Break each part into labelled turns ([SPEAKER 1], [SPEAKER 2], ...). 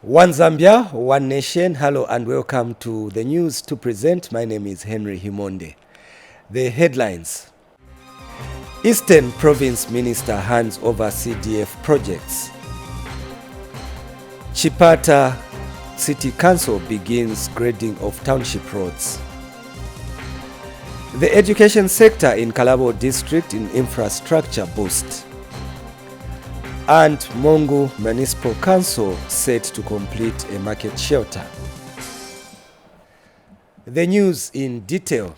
[SPEAKER 1] One Zambia, one nation. Hello and welcome to the news to present. My name is Henry Himonde. The headlines. Eastern Province Minister hands over CDF projects. Chipata City Council begins grading of township roads. The education sector in Kalabo District in infrastructure boost. And Mongu Municipal Council set to complete a market shelter. The news in detail.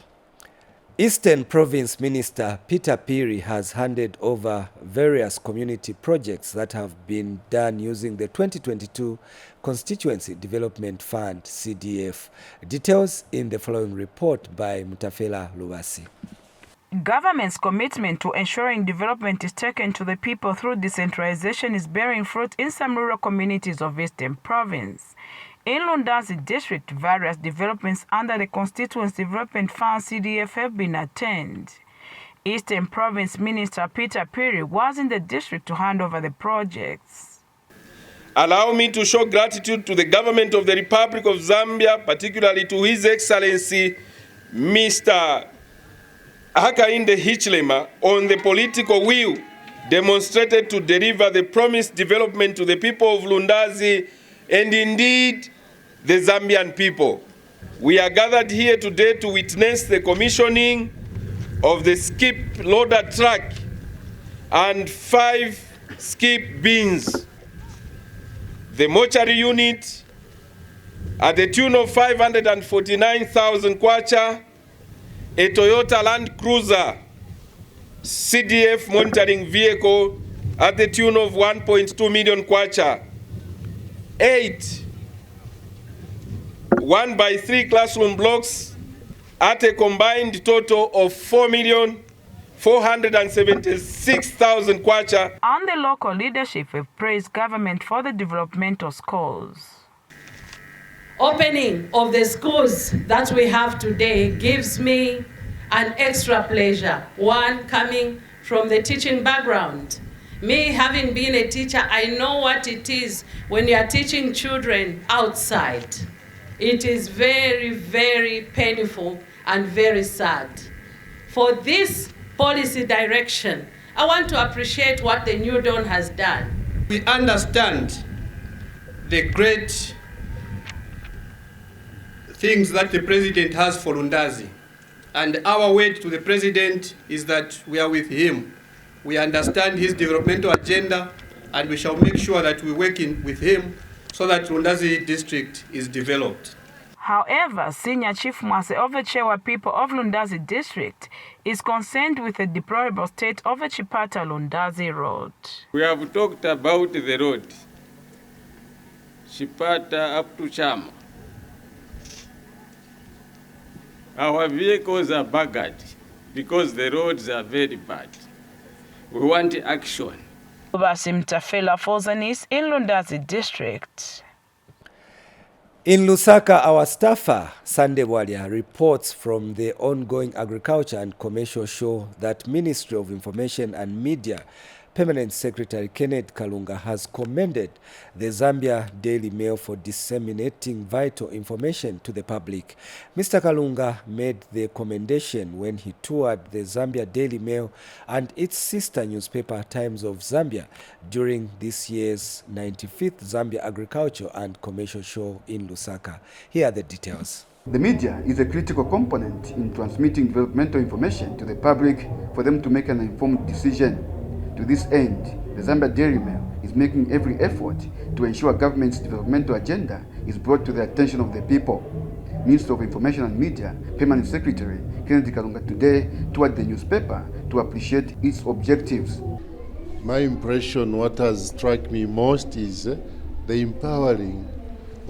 [SPEAKER 1] Eastern Province Minister Peter Piri has handed over various community projects that have been done using the 2022 Constituency Development Fund CDF. Details in the following report by Mutafela Luwasi.
[SPEAKER 2] Government's commitment to ensuring development is taken to the people through decentralization is bearing fruit in some rural communities of Eastern Province. In Lundazi District, various developments under the Constituency Development Fund CDF have been attained. Eastern Province Minister Peter Piri was in the district to hand over the projects.
[SPEAKER 3] Allow me to show gratitude to the government of the Republic of Zambia, particularly to His Excellency Mr. Hakainde Hichilema, on the political will demonstrated to deliver the promised development to the people of Lundazi and indeed the Zambian people. We are gathered here today to witness the commissioning of the skip loader truck and 5 skip bins. The mortuary unit at the tune of 549,000 kwacha, a Toyota Land Cruiser CDF monitoring vehicle at the tune of 1.2 million kwacha, 8 1x3 classroom blocks at a combined total of 4,476,000 kwacha.
[SPEAKER 2] And the local leadership have praised government for the developmental schools.
[SPEAKER 4] Opening of the schools that we have today gives me an extra pleasure. One, coming from the teaching background. Me having been a teacher, I know what it is when you are teaching children outside. It is very, very painful and very sad. For this policy direction, I want to appreciate what the New Dawn has done.
[SPEAKER 5] We understand the great things that the President has for Lundazi. And our word to the President is that we are with him. We understand his developmental agenda, and we shall make sure that we're working with him so that Lundazi district is developed.
[SPEAKER 2] However, Senior Chief Mwase Overchewa people of Lundazi district is concerned with the deplorable state of the Chipata Lundazi road.
[SPEAKER 6] We have talked about the road, Chipata up to Chama. Our vehicles are buggered because the roads are very bad. We want action.
[SPEAKER 2] Mutafela for Zanis in Lundazi district.
[SPEAKER 1] In Lusaka, our staffer, Sunday Walia, reports from the ongoing agriculture and commercial show that Ministry of Information and Media Permanent Secretary Kenneth Kalunga has commended the Zambia Daily Mail for disseminating vital information to the public. Mr. Kalunga made the commendation when he toured the Zambia Daily Mail and its sister newspaper Times of Zambia during this year's 95th Zambia Agriculture and Commercial Show in Lusaka. Here are the details.
[SPEAKER 7] The media is a critical component in transmitting developmental information to the public for them to make an informed decision. To this end, the Zambia Daily Mail is making every effort to ensure government's developmental agenda is brought to the attention of the people. Minister of Information and Media, Permanent Secretary Kenneth Kalunga today toured the newspaper to appreciate its objectives.
[SPEAKER 8] My impression, what has struck me most is the empowering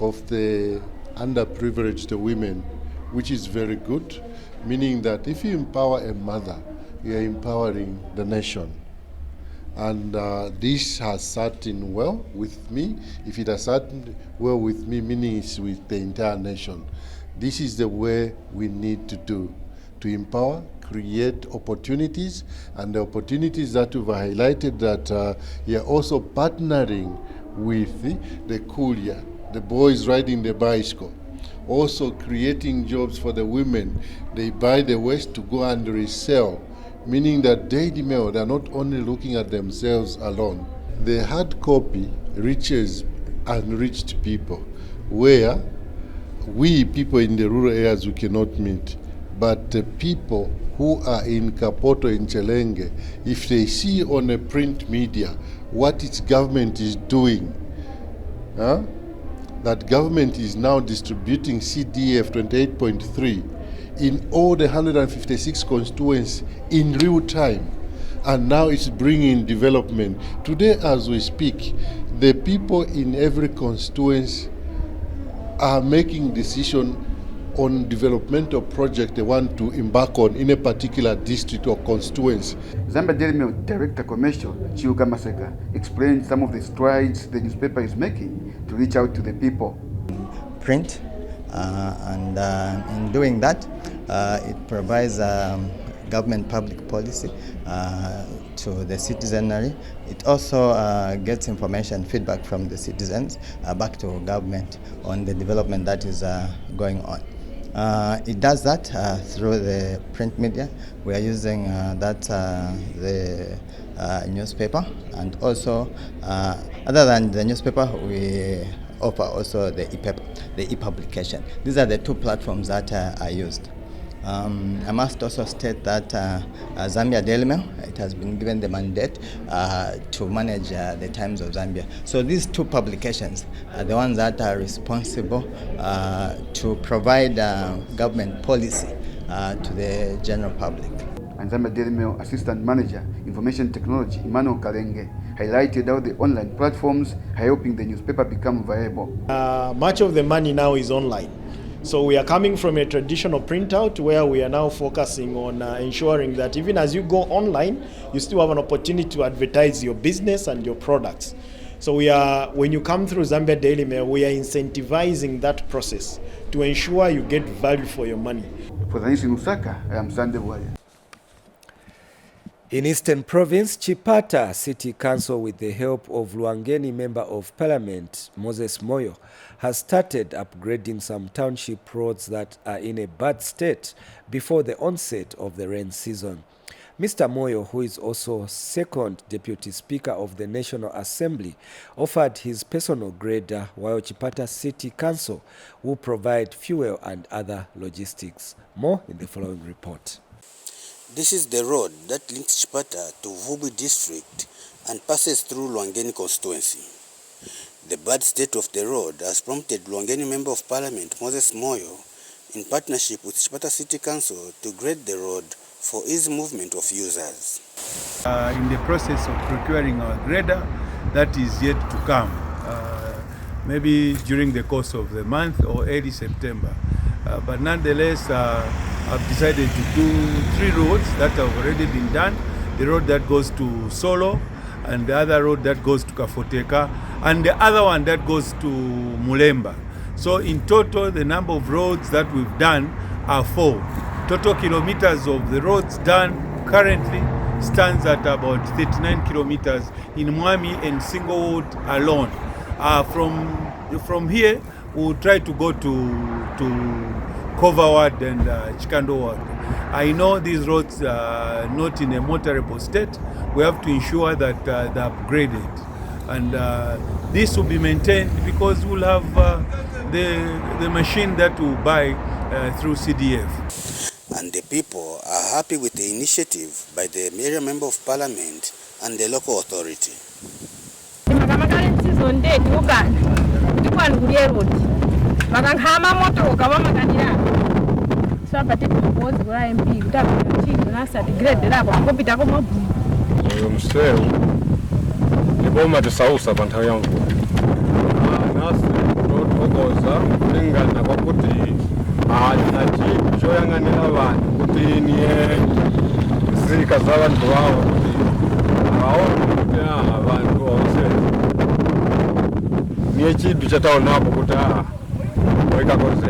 [SPEAKER 8] of the underprivileged women, which is very good, meaning that if you empower a mother, you are empowering the nation. And this has sat in well with me. If it has sat well with me, meaning it's with the entire nation. This is the way we need to do, to empower, create opportunities, and the opportunities that we've highlighted that you're also partnering with the Kulia, the boys riding the bicycle. Also creating jobs for the women. They buy the waste to go and resell, meaning that Daily Mail, they're not only looking at themselves alone. The hard copy reaches unreached people, where we people in the rural areas we cannot meet. But the people who are in Kapoto, in Chelenge, if they see on a print media what its government is doing, that government is now distributing CDF 28.3 in all the 156 constituents in real time, and now it's bringing development. Today, as we speak, the people in every constituency are making decisions on developmental project they want to embark on in a particular district or constituency.
[SPEAKER 7] Zambia Daily Mail Director Commercial Chiuka Maseka explained some of the strides the newspaper is making to reach out to the people.
[SPEAKER 9] Print, and in doing that, it provides government public policy to the citizenry. It also gets information, feedback from the citizens back to government on the development that is going on. It does that through the print media. We are using the newspaper, and also other than the newspaper, we offer also the e-publication. These are the two platforms that are used. I must also state that Zambia Daily Mail, it has been given the mandate to manage the Times of Zambia. So these two publications are the ones that are responsible to provide government policy to the general public.
[SPEAKER 7] And Zambia Daily Mail Assistant Manager, Information Technology, Emmanuel Kalenge, highlighted how the online platforms are helping the newspaper become viable.
[SPEAKER 10] Much of the money now is online. So we are coming from a traditional printout where we are now focusing on ensuring that even as you go online, you still have an opportunity to advertise your business and your products. So when you come through Zambia Daily Mail, we are incentivizing that process to ensure you get value for your money.
[SPEAKER 7] For Zanis in Lusaka, I am Sunday Warrior.
[SPEAKER 1] In Eastern Province, Chipata City Council, with the help of Lwangeni Member of Parliament Moses Moyo, has started upgrading some township roads that are in a bad state before the onset of the rain season. Mr. Moyo, who is also second Deputy Speaker of the National Assembly, offered his personal grader, while Chipata City Council will provide fuel and other logistics. More in the following report.
[SPEAKER 11] This is the road that links Chipata to Vubu district and passes through Lwangeni constituency. The bad state of the road has prompted Lwangeni Member of Parliament Moses Moyo, in partnership with Chipata City Council, to grade the road for easy movement of users.
[SPEAKER 12] In the process of procuring our grader, that is yet to come, maybe during the course of the month or early September. But nonetheless, I've decided to do 3 roads that have already been done. The road that goes to Solo, and the other road that goes to Kafoteka, and the other one that goes to Mulemba. So in total, the number of roads that we've done are 4. Total kilometers of the roads done currently stands at about 39 kilometers in Mwami and Singlewood alone. From here, we'll try to go to Coverwood and Chikando Ward. I know these roads are not in a motorable state. We have to ensure that they're upgraded. And this will be maintained because we'll have the machine that we'll buy through CDF.
[SPEAKER 11] And the people are happy with the initiative by the area Member of Parliament and the local authority.
[SPEAKER 13] Iboma tusausa bantu yangu nasi tokoza kulingana kwakuti nachi choyanganira abantu kuti niye zika zabantu bawo kuti kuti abantu bose niye chintu chataonapo kuti wekakoze.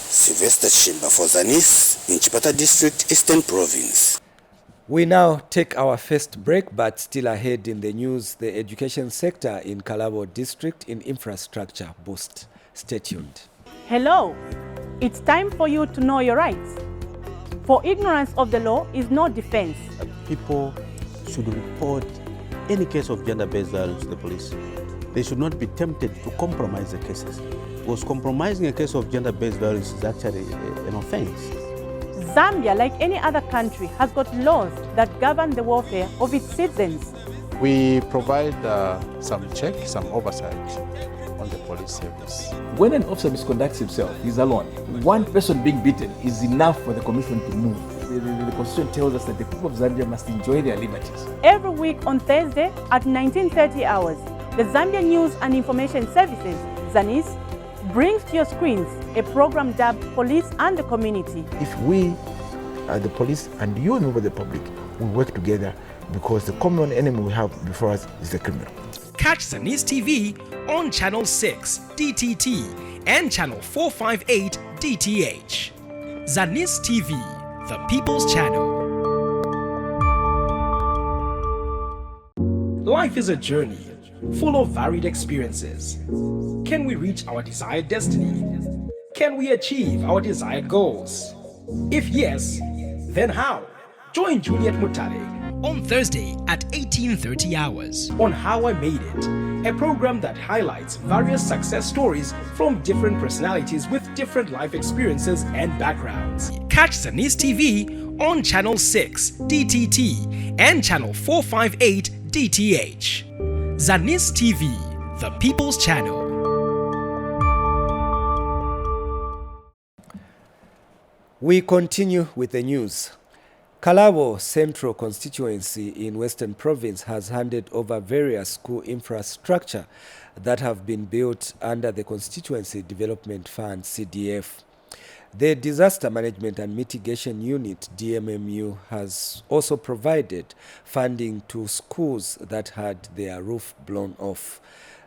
[SPEAKER 11] Sylvester Chimba for Zanis in Chipata District, Eastern Province.
[SPEAKER 1] We now take our first break, but still ahead in the news, the education sector in Kalabo district in infrastructure boost. Stay tuned.
[SPEAKER 14] Hello, it's time for you to know your rights. For ignorance of the law is no defense.
[SPEAKER 15] People should report any case of gender-based violence to the police. They should not be tempted to compromise the cases, because compromising a case of gender-based violence is actually an offense.
[SPEAKER 14] Zambia, like any other country, has got laws that govern the welfare of its citizens.
[SPEAKER 16] We provide some check, some oversight on the police service.
[SPEAKER 17] When an officer misconducts himself, he's alone. One person being beaten is enough for the commission to move. The Constitution tells us that the people of Zambia must enjoy their liberties.
[SPEAKER 14] Every week on Thursday at 19:30 hours, the Zambia News and Information Services, Zanis, brings to your screens a program dubbed Police and the Community.
[SPEAKER 18] If we, the police, and you, member of the public, will work together, because the common enemy we have before us is the criminal.
[SPEAKER 19] Catch Zanis TV on Channel 6 DTT and Channel 458 DTH. Zanis TV, the People's Channel. Life is a journey full of varied experiences. Can we reach our desired destiny? Can we achieve our desired goals? If yes, then how? Join Juliet Mutale on Thursday at 18:30 hours on How I Made It, a program that highlights various success stories from different personalities with different life experiences and backgrounds. Catch Zanis TV on Channel 6 DTT and Channel 458 DTH. Zanis TV, the People's Channel.
[SPEAKER 1] We continue with the news. Kalabo Central Constituency in Western Province has handed over various school infrastructure that have been built under the Constituency Development Fund (CDF). The Disaster Management and Mitigation Unit (DMMU) has also provided funding to schools that had their roof blown off.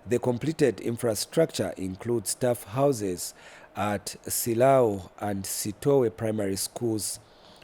[SPEAKER 1] The completed infrastructure includes staff houses at Silao and Sitowe primary schools,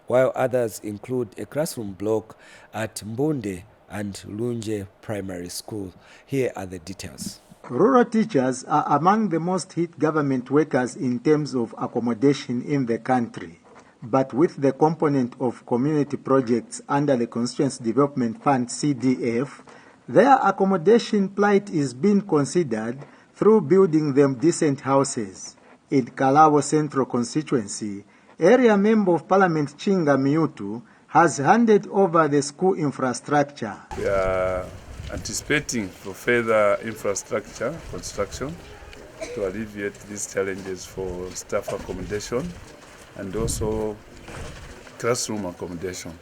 [SPEAKER 1] while others include a classroom block at Mbunde and Lunje Primary School. Here are the details.
[SPEAKER 20] Rural teachers are among the most hit government workers in terms of accommodation in the country. But with the component of community projects under the Constituency Development Fund (CDF, their accommodation plight is being considered through building them decent houses. In Kalabo Central Constituency, Area Member of Parliament Chinga Miutu has handed over the school infrastructure.
[SPEAKER 21] We are anticipating for further infrastructure construction to alleviate these challenges for staff accommodation and also classroom accommodation.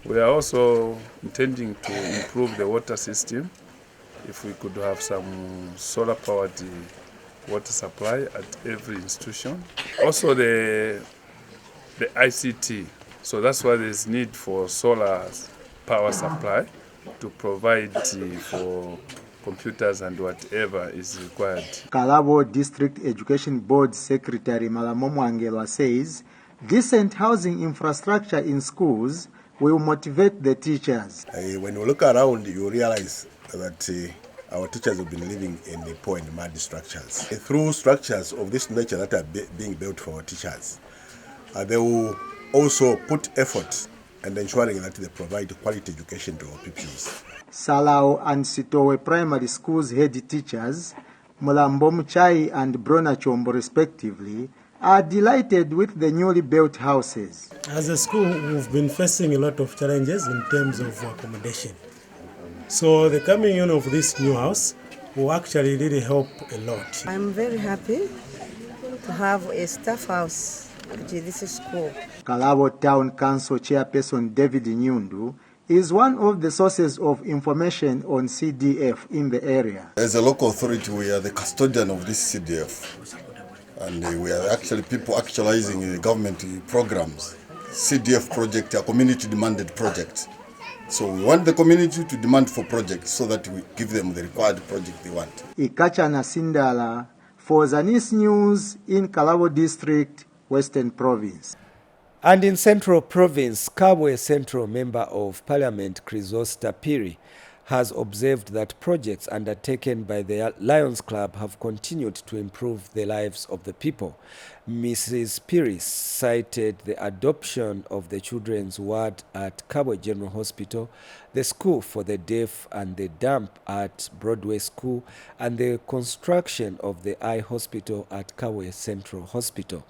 [SPEAKER 21] We are also intending to improve the water system. If we could have some solar-powered water supply at every institution. Also the ICT. So that's why there's need for solar power supply to provide for computers and whatever is required.
[SPEAKER 20] Kalabo District Education Board Secretary Malamomo Angelwa says decent housing infrastructure in schools will motivate the teachers.
[SPEAKER 22] When you look around, you realize that our teachers have been living in the poor and mud structures. Through structures of this nature that are being built for our teachers, they will also put effort and ensuring that they provide quality education to our pupils.
[SPEAKER 20] Salao and Sitowe primary schools head teachers, Mulambo Mchai and Brona Chombo respectively, are delighted with the newly built houses.
[SPEAKER 23] As a school, we've been facing a lot of challenges in terms of accommodation. So the coming in of this new house will actually really help a lot.
[SPEAKER 24] I'm very happy to have a staff house at this school.
[SPEAKER 20] Kalabo Town Council Chairperson David Nyundu is one of the sources of information on CDF in the area.
[SPEAKER 22] As a local authority, we are the custodian of this CDF. And we are actually people actualizing government programs. CDF project, a community demanded project. So we want the community to demand for projects so that we give them the required project they want.
[SPEAKER 20] Ikachana Sindala for Zanis News in Kalabo District, Western Province.
[SPEAKER 1] And in Central Province, Kabwe Central Member of Parliament Chrysosta Piri has observed that projects undertaken by the Lions Club have continued to improve the lives of the people. Mrs. Piri cited the adoption of the children's ward at Kabwe General Hospital, the school for the deaf and the dump at Broadway School, and the construction of the eye hospital at Kabwe Central Hospital.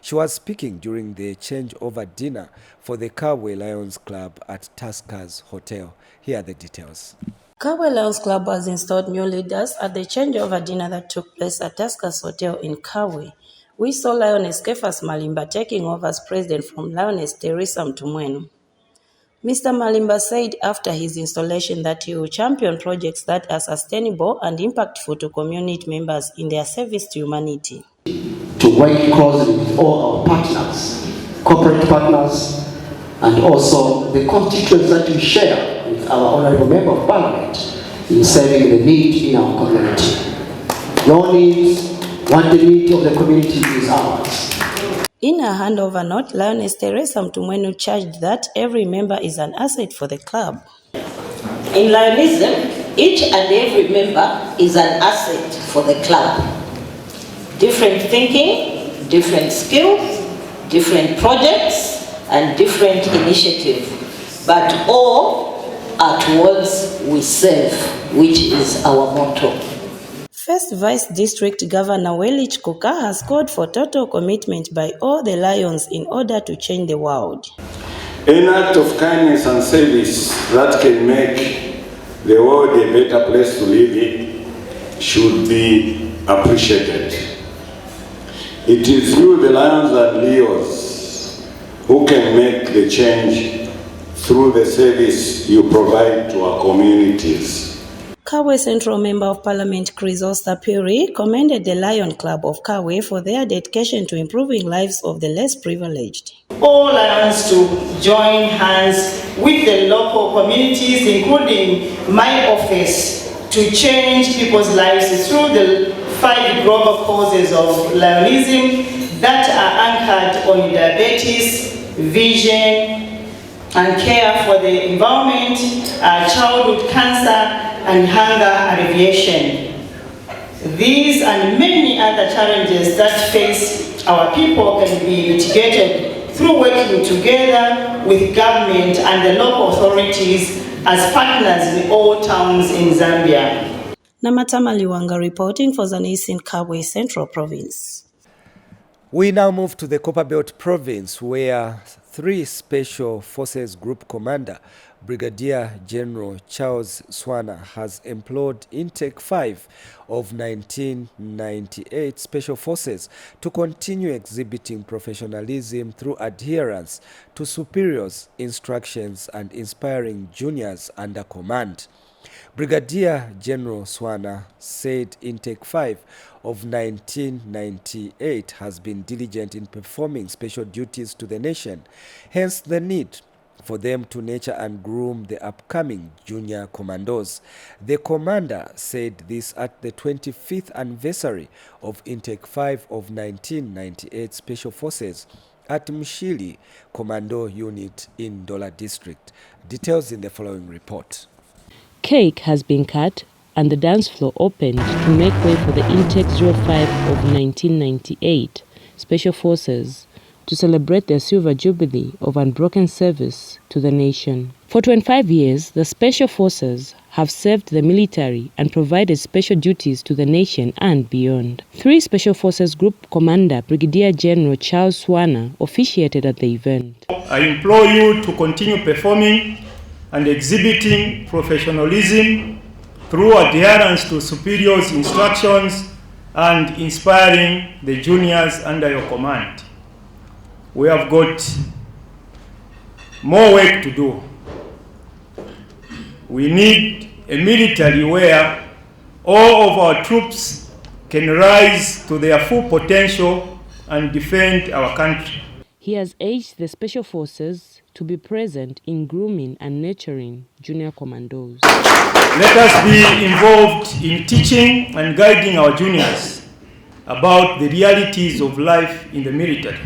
[SPEAKER 1] She was speaking during the changeover dinner for the Kabwe Lions Club at Tuskers Hotel. Here are the details.
[SPEAKER 3] Kabwe Lions Club has installed new leaders at the changeover dinner that took place at Tuskers Hotel in Kabwe. We saw Lioness Kefas Malimba taking over as president from Lioness Teresa Mtumwenu. Mr. Malimba said after his installation that he will champion projects that are sustainable and impactful to community members in their service to humanity.
[SPEAKER 4] To work closely with all our partners, corporate partners, and also the constituents that we share with our Honourable Member of Parliament in serving the need in our community. Your needs, what the need of the community is ours.
[SPEAKER 3] In her handover note, Lioness Teresa Mtumwenu charged that every member is an asset for the club.
[SPEAKER 24] In Lionism, each and every member is an asset for the club. Different thinking, different skills, different projects, and different initiatives, but all are towards we serve, which is our motto.
[SPEAKER 3] First Vice District Governor Welich Kuka has called for total commitment by all the Lions in order to change the world.
[SPEAKER 5] An act of kindness and service that can make the world a better place to live in should be appreciated. It is you, the Lions and Leos, who can make the change through the service you provide to our communities.
[SPEAKER 3] Kabwe Central Member of Parliament Chrysosta Piri commended the Lion Club of Kabwe for their dedication to improving lives of the less privileged.
[SPEAKER 6] All Lions to join hands with the local communities, including my office, to change people's lives through the 5 global causes of Lionism that are anchored on diabetes, vision, and care for the environment, childhood cancer, and hunger alleviation. These and many other challenges that face our people can be mitigated through working together with government and the local authorities as partners in all towns in Zambia.
[SPEAKER 3] Namata Maliwanga reporting for Zanis in Kabwe Central Province.
[SPEAKER 1] We now move to the Copperbelt Province, where 3 Special Forces Group Commander Brigadier General Charles Swana has employed Intake 5 of 1998 Special Forces to continue exhibiting professionalism through adherence to superiors' instructions and inspiring juniors under command. Brigadier General Swana said Intake 5 of 1998 has been diligent in performing special duties to the nation, hence the need for them to nurture and groom the upcoming junior commandos. The commander said this at the 25th anniversary of Intake 5 of 1998 Special Forces at Mshili Commando Unit in Dola District. Details in the following report.
[SPEAKER 25] Cake has been cut and the dance floor opened to make way for the Intake 05 of 1998 Special Forces to celebrate their silver jubilee of unbroken service to the nation. For 25 years, the Special Forces have served the military and provided special duties to the nation and beyond. 3 Special Forces Group Commander Brigadier General Charles Swana officiated at the event.
[SPEAKER 26] I implore you to continue performing and exhibiting professionalism through adherence to superiors' instructions and inspiring the juniors under your command. We have got more work to do. We need a military where all of our troops can rise to their full potential and defend our country.
[SPEAKER 25] He has urged the Special Forces to be present in grooming and nurturing junior commandos.
[SPEAKER 26] Let us be involved in teaching and guiding our juniors about the realities of life in the military.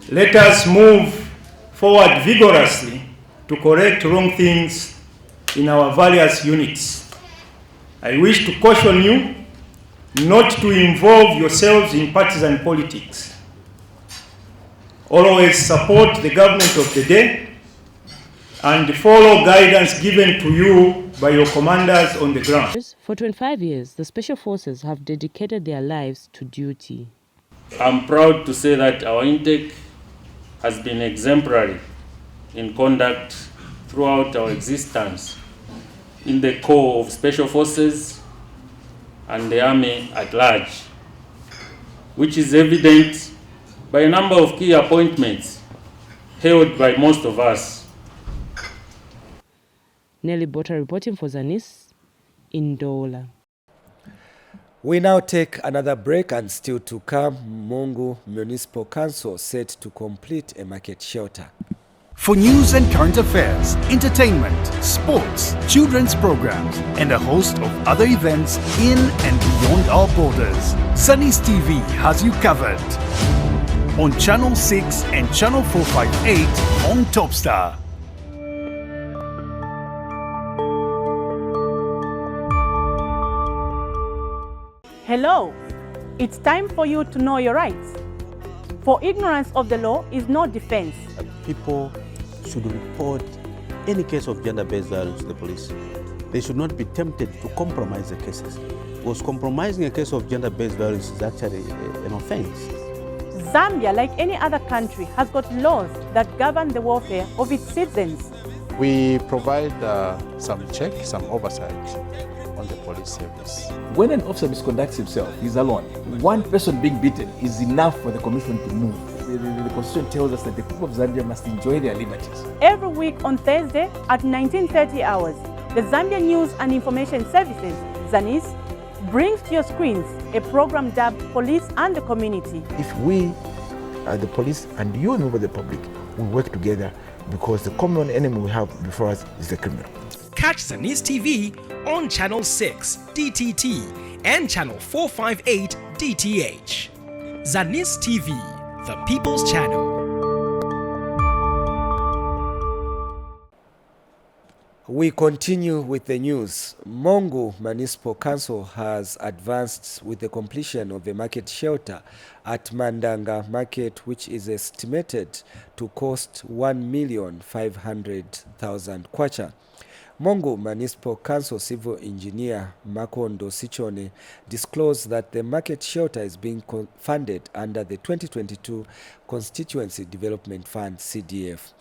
[SPEAKER 26] Let us move forward vigorously to correct wrong things in our various units. I wish to caution you not to involve yourselves in partisan politics. Always support the government of the day and follow guidance given to you by your commanders on the ground.
[SPEAKER 25] For 25 years, the Special Forces have dedicated their lives to duty.
[SPEAKER 2] I'm proud to say that our intake has been exemplary in conduct throughout our existence in the core of Special Forces and the Army at large, which is evident by a number of key appointments held by most of us.
[SPEAKER 25] Nelly Bota reporting for Zanis in Dola.
[SPEAKER 1] We now take another break, and still to come, Mungu Municipal Council set to complete a market shelter.
[SPEAKER 7] For news and current affairs, entertainment, sports, children's programs, and a host of other events in and beyond our borders, Zanis TV has you covered. On Channel 6 and Channel 458 on Topstar.
[SPEAKER 14] Hello, it's time for you to know your rights. For ignorance of the law is no defense.
[SPEAKER 15] People should report any case of gender-based violence to the police. They should not be tempted to compromise the cases, because compromising a case of gender-based violence is actually an offense.
[SPEAKER 14] Zambia, like any other country, has got laws that govern the welfare of its citizens.
[SPEAKER 16] We provide some check, some oversight on the police service.
[SPEAKER 17] When an officer misconducts himself, he's alone. One person being beaten is enough for the commission to move. The Constitution tells us that the people of Zambia must enjoy their liberties.
[SPEAKER 14] Every week on Thursday at 19:30 hours, the Zambia News and Information Services, Zanis, brings to your screens a program dubbed Police and the Community.
[SPEAKER 18] If we, the police, and you, member of the public, we work together, because the common enemy we have before us is the criminal.
[SPEAKER 19] Catch Zanis TV on Channel 6 DTT and Channel 458 DTH. Zanis TV, the People's Channel.
[SPEAKER 1] We continue with the news. Mungu Municipal Council has advanced with the completion of a market shelter at Mandanga Market, which is estimated to cost 1,500,000 kwacha. Mungu Municipal Council Civil Engineer Makondo Sichone disclosed that the market shelter is being funded under the 2022 Constituency Development Fund CDF.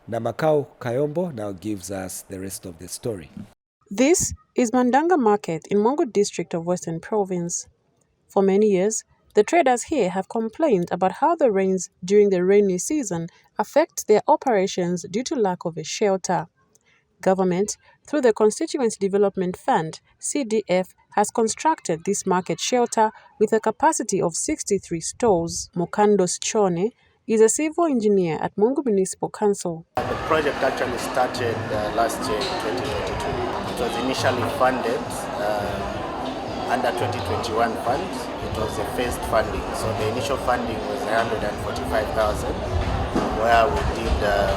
[SPEAKER 1] Namakau Kayombo now gives us the rest of the story.
[SPEAKER 8] This is Mandanga Market in Mungu district of Western Province. For many years, the traders here have complained about how the rains during the rainy season affect their operations due to lack of a shelter. Government, through the Constituency Development Fund, CDF, has constructed this market shelter with a capacity of 63 stalls. Mukando Sichone is a civil engineer at Mungu Municipal Council.
[SPEAKER 9] The project actually started last year in 2022. It was initially funded under 2021 funds. It was a phased funding. So the initial funding was 145,000, where we did a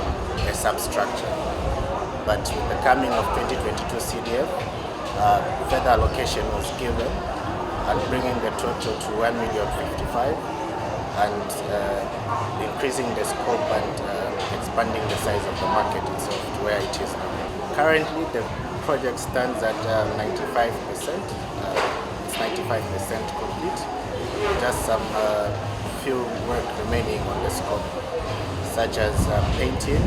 [SPEAKER 9] substructure. But with the coming of 2022 CDF, further allocation was given and bringing the total to 1,055,000 and increasing the scope and expanding the size of the market itself to where it is now. Currently, the project stands at 95%. It's 95% complete. Just some few work remaining on the scope, such as painting,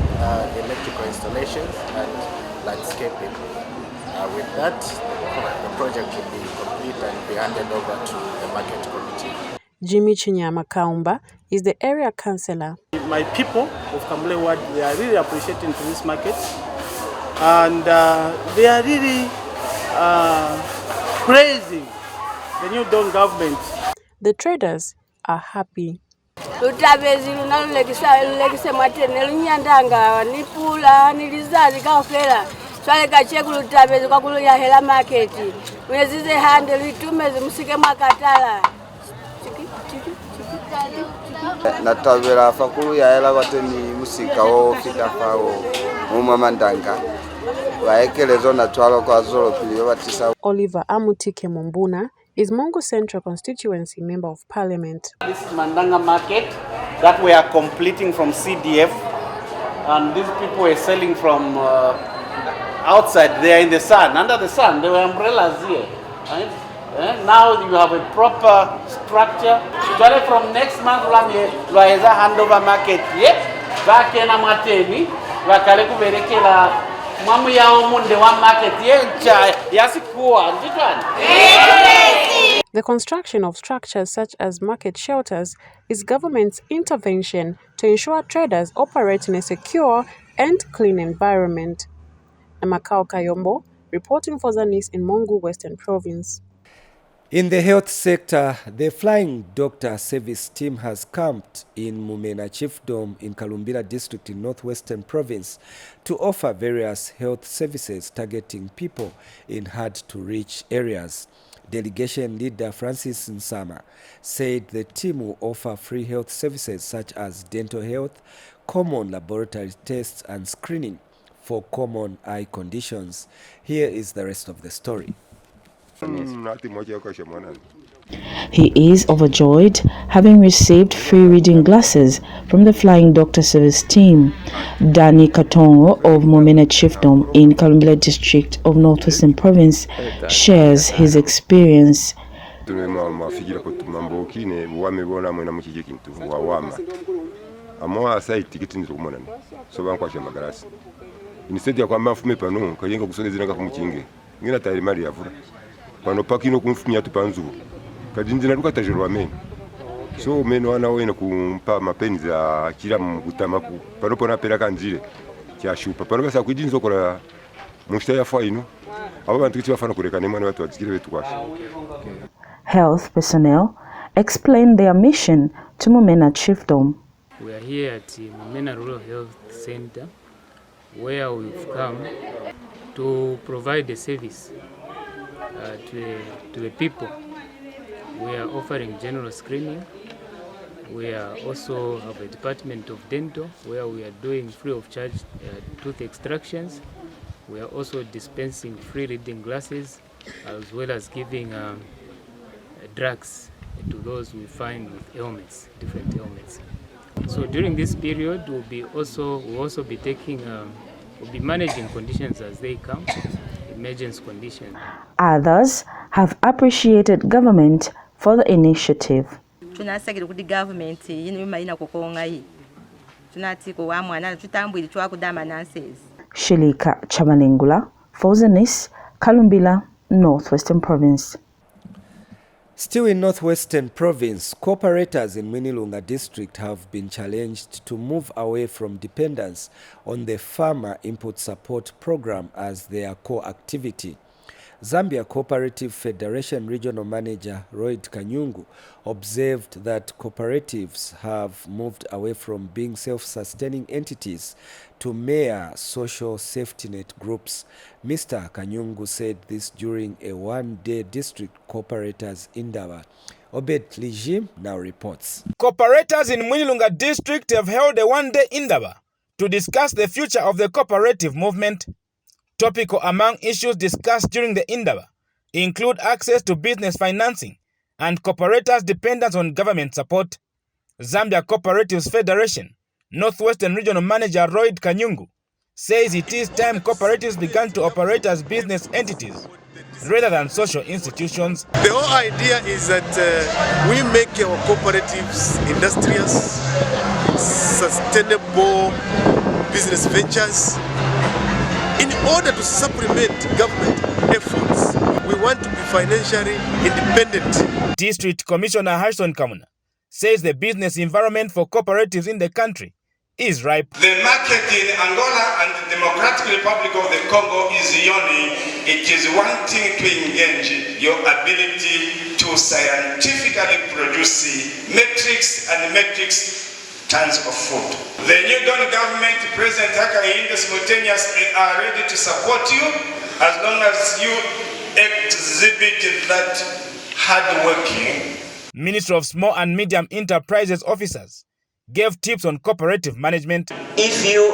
[SPEAKER 9] electrical installations, and landscaping. With that, the project will be complete and be handed over to the market committee.
[SPEAKER 8] Jimmy Chinyama Kaumba is the area councillor.
[SPEAKER 10] My people of Kambule Ward, they are really appreciating to this market, and they are really praising the new Don government.
[SPEAKER 8] The traders are happy.
[SPEAKER 12] Lutabezi lunalulekisa mwatene lunyandanga nipula nilizazi kaofela swale kacheku lutabezi kwa kuluya hela marketi mwezize hande litume zimusike mwakatala
[SPEAKER 11] Natavera fakulu ya ela wateni musika wo fitafa wo mumamandanga waekelezo natwalo kwa zolo pili batisa.
[SPEAKER 8] Oliver Amutike Mumbuna is Mongo Central Constituency Member of Parliament.
[SPEAKER 10] This is Mandanga market that we are completing from CDF, and these people were selling from outside there in the sun, under the sun. There were umbrellas here. Right? Now you have a proper structure. Starting from next month, we have a handover market. Yes, back in Amateni, we are verekela.
[SPEAKER 8] The construction of structures such as market shelters is government's intervention to ensure traders operate in a secure and clean environment. Amakao Kayombo, reporting for Zanis in Mongu Western Province.
[SPEAKER 1] In the health sector, the Flying Doctor Service team has camped in Mumena Chiefdom in Kalumbila district in Northwestern Province to offer various health services targeting people in hard-to-reach areas. Delegation leader Francis Nsama said the team will offer free health services such as dental health, common laboratory tests and screening for common eye conditions. Here is the rest of the story.
[SPEAKER 13] He is overjoyed having received free reading glasses from the Flying Doctor Service team. Danny Katongo of Momena Chiefdom in Kalumbila district of Northwestern Province shares his experience.
[SPEAKER 20] Pano pakino kumfunya tupanzu kadindina tukatajirwa meni so meno wana wena kumpa mapenzi ya kila mutamaku pano pona pera kanjire kya shupa pano basa kwijinzo kola mushita ya faino abo bantu kichi bafana kurekana mwana watu wazikire betu kwasha.
[SPEAKER 13] Health personnel explained their mission to Momena Chiefdom.
[SPEAKER 21] We are here at Momena Rural Health Center where we've come to provide a service to the people. We are offering general screening. We are also have a department of dental where we are doing free of charge tooth extractions. We are also dispensing free reading glasses as well as giving drugs to those we find with ailments, different ailments. So during this period, we'll also be taking, we'll be managing conditions as they come. Emergency condition.
[SPEAKER 13] Others have appreciated government for the initiative. Shilika Chamalingula, for Zanis, Kalumbila, Northwestern Province.
[SPEAKER 1] Still in Northwestern Province, cooperators in Mwinilunga district have been challenged to move away from dependence on the Farmer Input Support Program as their core activity. Zambia Cooperative Federation Regional Manager Royd Kanyungu observed that cooperatives have moved away from being self-sustaining entities to mere social safety net groups. Mr. Kanyungu said this during a one-day district cooperators Indaba. Obed Lijim now reports.
[SPEAKER 22] Cooperators in Mwinilunga district have held a one-day Indaba to discuss the future of the cooperative movement. Topical among issues discussed during the Indaba include access to business financing and cooperators' dependence on government support. Zambia Cooperatives Federation Northwestern Regional Manager Royd Kanyungu says it is time cooperatives began to operate as business entities rather than social institutions.
[SPEAKER 23] The whole idea is that we make our cooperatives industrious, sustainable business ventures. In order to supplement government efforts, we want to be financially independent.
[SPEAKER 22] District Commissioner Harrison Kamuna says the business environment for cooperatives in the country is ripe.
[SPEAKER 27] The market in Angola and the Democratic Republic of the Congo is yawning. It is wanting to engage your ability to scientifically produce metrics tons of food. The New Dawn government, President Hakainde simultaneously are ready to support you as long as you exhibit that hard working.
[SPEAKER 22] Minister of Small and Medium Enterprises officers gave tips on cooperative management.
[SPEAKER 2] If you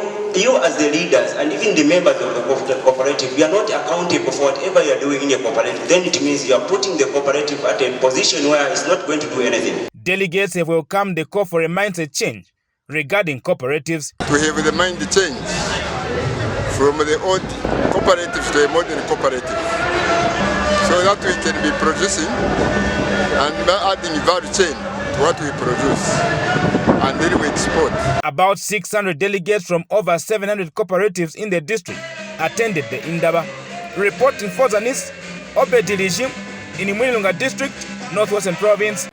[SPEAKER 2] as the leaders and even the members of the cooperative, you are not accountable for whatever you are doing in your cooperative, then it means you are putting the cooperative at a position where it's not going to do anything.
[SPEAKER 22] Delegates have welcomed the call for a mindset change regarding cooperatives.
[SPEAKER 23] We have the mind change from the old cooperatives to a modern cooperative, so that we can be producing and adding value chain to what we produce, and then we export.
[SPEAKER 22] About 600 delegates from over 700 cooperatives in the district attended the Indaba. Reporting for Zanis, Obedilishim in Mwilunga district, Northwestern Province.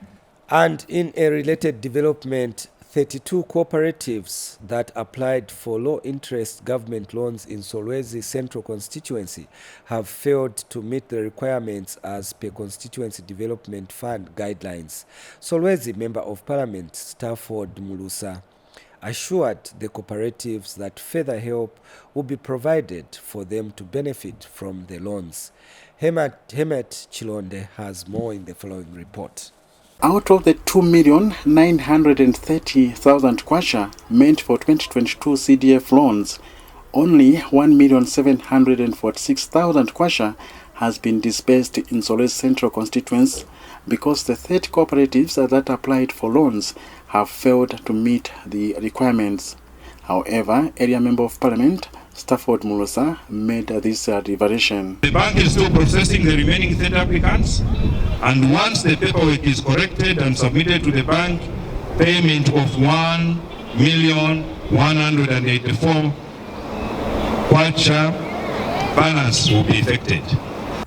[SPEAKER 1] And in a related development, 32 cooperatives that applied for low-interest government loans in Solwezi Central Constituency have failed to meet the requirements as per Constituency Development Fund guidelines. Solwezi Member of Parliament Stafford Mulusa assured the cooperatives that further help will be provided for them to benefit from the loans. Hemet Chilonde has more in the following report.
[SPEAKER 3] Out of the 2,930,000 kwacha meant for 2022 CDF loans, only 1,746,000 kwacha has been disbursed in Solwezi Central Constituency because the 30 cooperatives that applied for loans have failed to meet the requirements. However, Area Member of Parliament Stafford Mulusa made this diversion.
[SPEAKER 4] The bank is still processing the remaining 30 applicants, and once the paperwork is corrected and submitted to the bank, payment of 1,184,000 kwacha balance will be effected.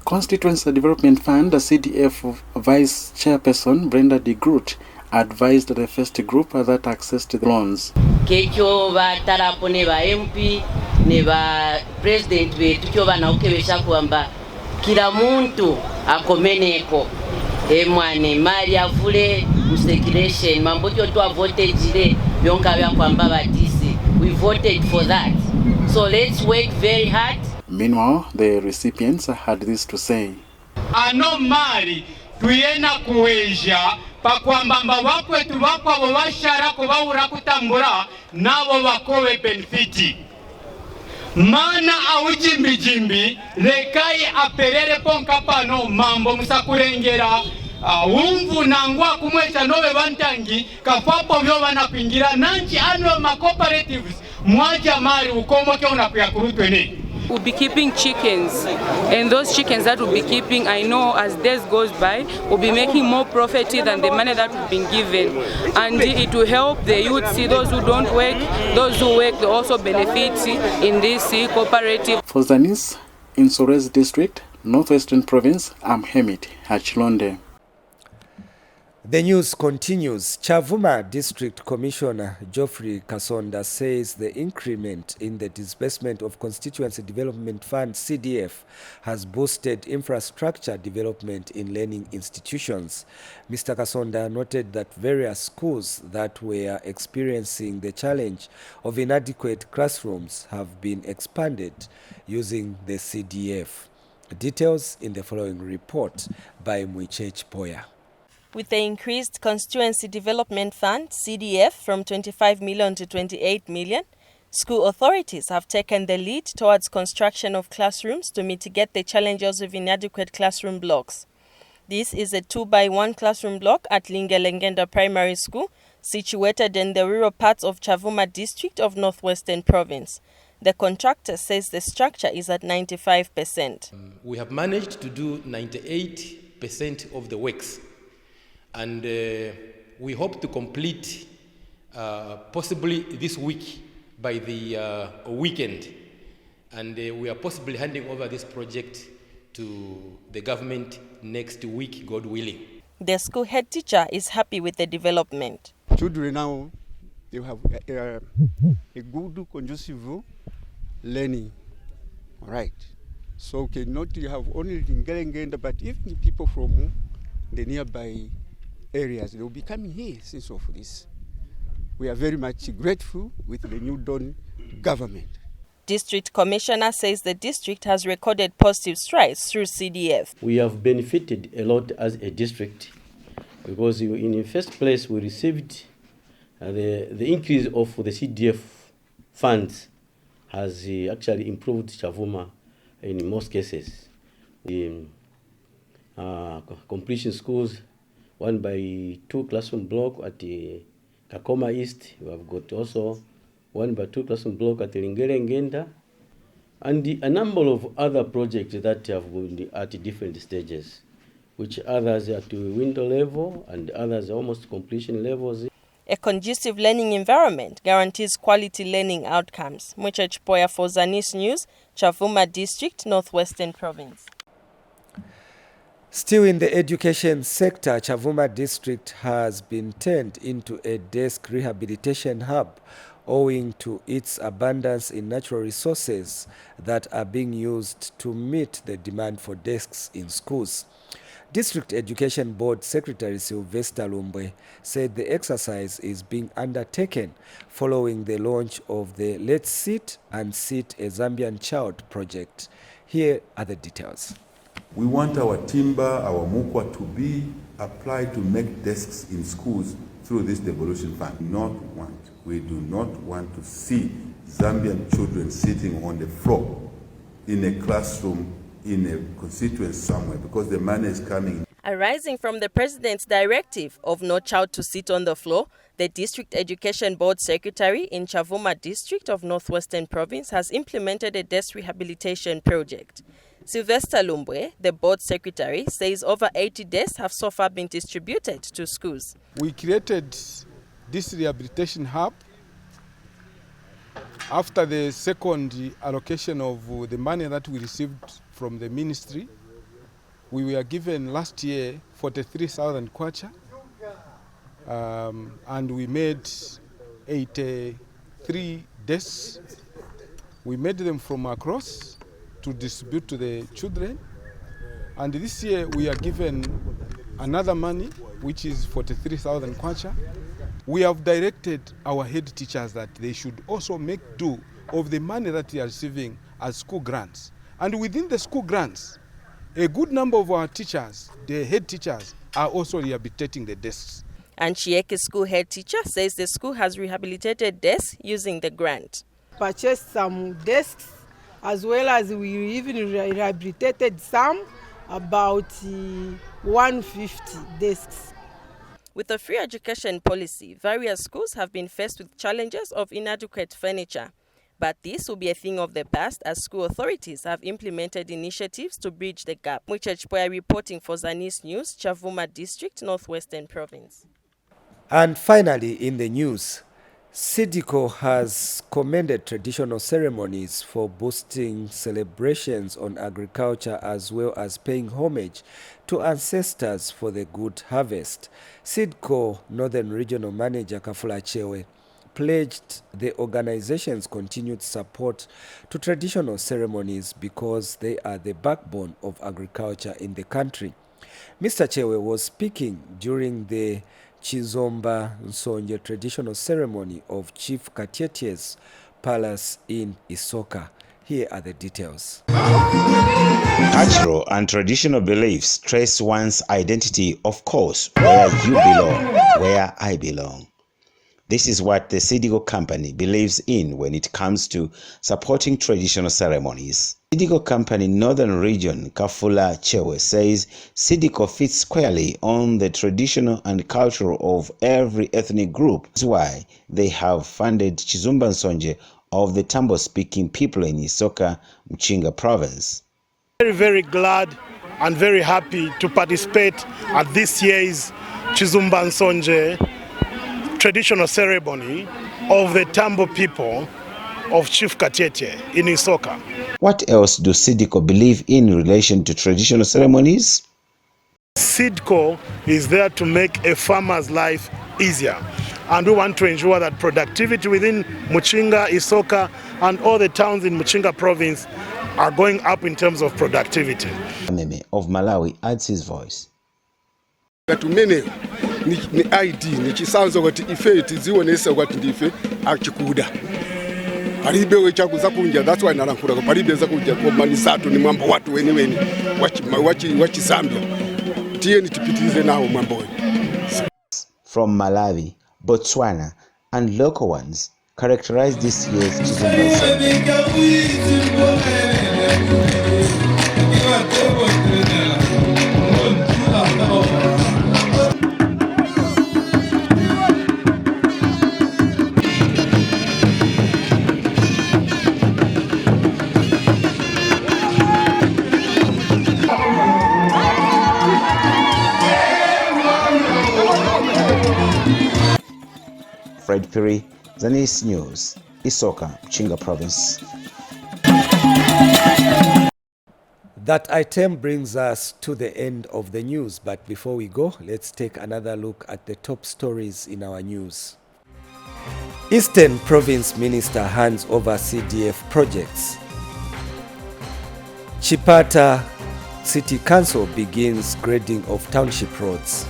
[SPEAKER 3] Constituency Development Fund, the CDF Vice Chairperson Brenda De Groot advised the first group that accessed the loans.
[SPEAKER 5] Kekyo batarapo ne ba MP ne ba president betu kyo banaukebesha kwamba kila muntu akomeneko emwane mali avule circulation mambo kyo twa vote jire byonka bya kwamba batisi. We voted for that, so let's work very hard.
[SPEAKER 3] Meanwhile, the recipients had this to say.
[SPEAKER 4] Ano mali tuyena kuweja pakwamba wakwetu wakwa washara kubawura kutambura nabo bakowe benefiti mana awujimbijimbi lekai aperere ponka pano mambo musakurengera umvu nangwa kumwecha nobe bantangi kafapo byo banakwingira nanchi ano ma cooperatives mwaja mali ukomo ke unakuyakurutwe ne.
[SPEAKER 6] We'll be keeping chickens, and those chickens that we'll be keeping, I know as days goes by, we'll be making more profit than the money that we've been given. And it will help the youth, see those who don't work, those who work, they also benefit in this cooperative.
[SPEAKER 3] For Zanis, in Solwezi District, Northwestern Province, I'm Hemet Chilonde.
[SPEAKER 1] The news continues. Chavuma District Commissioner Geoffrey Kasonda says the increment in the disbursement of Constituency Development Fund CDF has boosted infrastructure development in learning institutions. Mr. Kasonda noted that various schools that were experiencing the challenge of inadequate classrooms have been expanded using the CDF. Details in the following report by Mwichech Poya.
[SPEAKER 24] With the increased Constituency Development Fund, CDF, from 25 million to 28 million, school authorities have taken the lead towards construction of classrooms to mitigate the challenges of inadequate classroom blocks. This is a 2x1 classroom block at Lingelengenda Primary School, situated in the rural parts of Chavuma District of Northwestern Province. The contractor says the structure is at 95%.
[SPEAKER 26] We have managed to do 98% of the works. And we hope to complete possibly this week by the weekend. And we are possibly handing over this project to the government next week, God willing.
[SPEAKER 24] The school head teacher is happy with the development.
[SPEAKER 28] Children now, they have a good, conducive learning. All right. So not you have only Lingelengenda, but even people from the nearby areas, they will be coming here since of this. We are very much grateful with the new Dawn government.
[SPEAKER 24] District Commissioner says the district has recorded positive strides through CDF.
[SPEAKER 29] We have benefited a lot as a district because in the first place we received
[SPEAKER 7] The increase of the CDF funds has actually improved Chavuma in most cases. Completion schools, 1 by 2 classroom block at the Kakoma East. We have got also 1 by 2 classroom block at the Ngenda, and a number of other projects that have been at different stages, which others are at window level and others are almost completion levels.
[SPEAKER 24] A conducive learning environment guarantees quality learning outcomes. Muchach Poya for Zanis News, Chavuma District, Northwestern Province.
[SPEAKER 1] Still in the education sector, Chavuma District has been turned into a desk rehabilitation hub owing to its abundance in natural resources that are being used to meet the demand for desks in schools. District Education Board Secretary Sylvester Lumbwe said the exercise is being undertaken following the launch of the Let's Sit and Sit a Zambian Child project. Here are the details.
[SPEAKER 14] We want our timber, our mukwa to be applied to make desks in schools through this devolution fund. We do not want to see Zambian children sitting on the floor in a classroom in a constituency somewhere because the money is coming.
[SPEAKER 24] Arising from the President's directive of no child to sit on the floor, the District Education Board Secretary in Chavuma District of Northwestern Province has implemented a desk rehabilitation project. Sylvester Lumbwe, the board secretary, says over 80 desks have so far been distributed to schools.
[SPEAKER 28] We created this rehabilitation hub after the second allocation of the money that we received from the ministry. We were given last year 43,000 kwacha, and we made 83 desks. We made them from across to distribute to the children, and this year we are given another money which is 43,000 kwacha. We have directed our head teachers that they should also make do of the money that they are receiving as school grants, and within the school grants a good number of our teachers, the head teachers, are also rehabilitating the desks.
[SPEAKER 24] And Chieke school head teacher says the school has rehabilitated desks using the grant.
[SPEAKER 15] Purchased some desks, as well as we even rehabilitated some, about 150 desks.
[SPEAKER 24] With a free education policy, various schools have been faced with challenges of inadequate furniture. But this will be a thing of the past as school authorities have implemented initiatives to bridge the gap. Muchach Poya reporting for Zanis News, Chavuma District, Northwestern Province.
[SPEAKER 1] And finally, in the news, SIDICO has commended traditional ceremonies for boosting celebrations on agriculture as well as paying homage to ancestors for the good harvest. SIDICO Northern Regional Manager Kafula Chewe pledged the organization's continued support to traditional ceremonies because they are the backbone of agriculture in the country. Mr. Chewe was speaking during the Chizomba Nsonje traditional ceremony of Chief Katyetye's palace in Isoka. Here are the details.
[SPEAKER 16] Cultural and traditional beliefs trace one's identity, of course, where you belong, where I belong. This is what the SIDICO company believes in when it comes to supporting traditional ceremonies. SIDICO company Northern Region Kafula Chewe says SIDICO fits squarely on the traditional and cultural of every ethnic group. That's why they have funded Chizumba Nsonje of the Tambo-speaking people in Isoka, Mchinga province.
[SPEAKER 17] Very glad and very happy to participate at this year's Chizumba Nsonje traditional ceremony of the Tambo people of Chief Katyetje in Isoka.
[SPEAKER 16] What else do SIDICO believe in relation to traditional ceremonies?
[SPEAKER 17] SIDICO is there to make a farmer's life easier, and we want to ensure that productivity within Mchinga, Isoka, and all the towns in Mchinga province are going up in terms of productivity.
[SPEAKER 16] Meme of Malawi adds his voice.
[SPEAKER 28] Gatumene ni ID ni chisanzo kuti ife tizionesa kuti ndife achikuda. Palibe wechakuza kunja, that's why nalankhula ko palibe za kunja ko manisatu ni mwambo watu weni wachi Zambia. Tiye ni tipitize nawo mwambo.
[SPEAKER 16] From Malawi, Botswana, and local ones characterize this year's general Fred Perry, Zanis News, Isoka, Mchinga Province.
[SPEAKER 1] That item brings us to the end of the news, but before we go, let's take another look at the top stories in our news. Eastern Province Minister hands over CDF projects. Chipata City Council begins grading of township roads.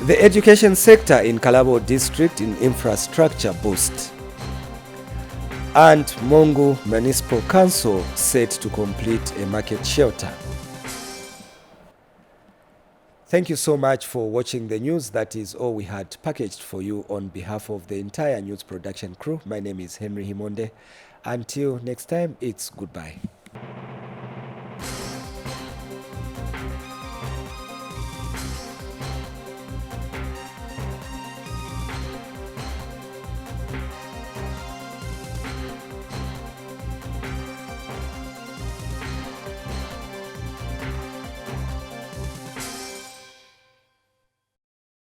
[SPEAKER 1] The education sector in Kalabo District in infrastructure boost. And Mongu Municipal Council set to complete a market shelter. Thank you so much for watching the news. That is all we had packaged for you on behalf of the entire news production crew. My name is Henry Himonde. Until next time, it's goodbye.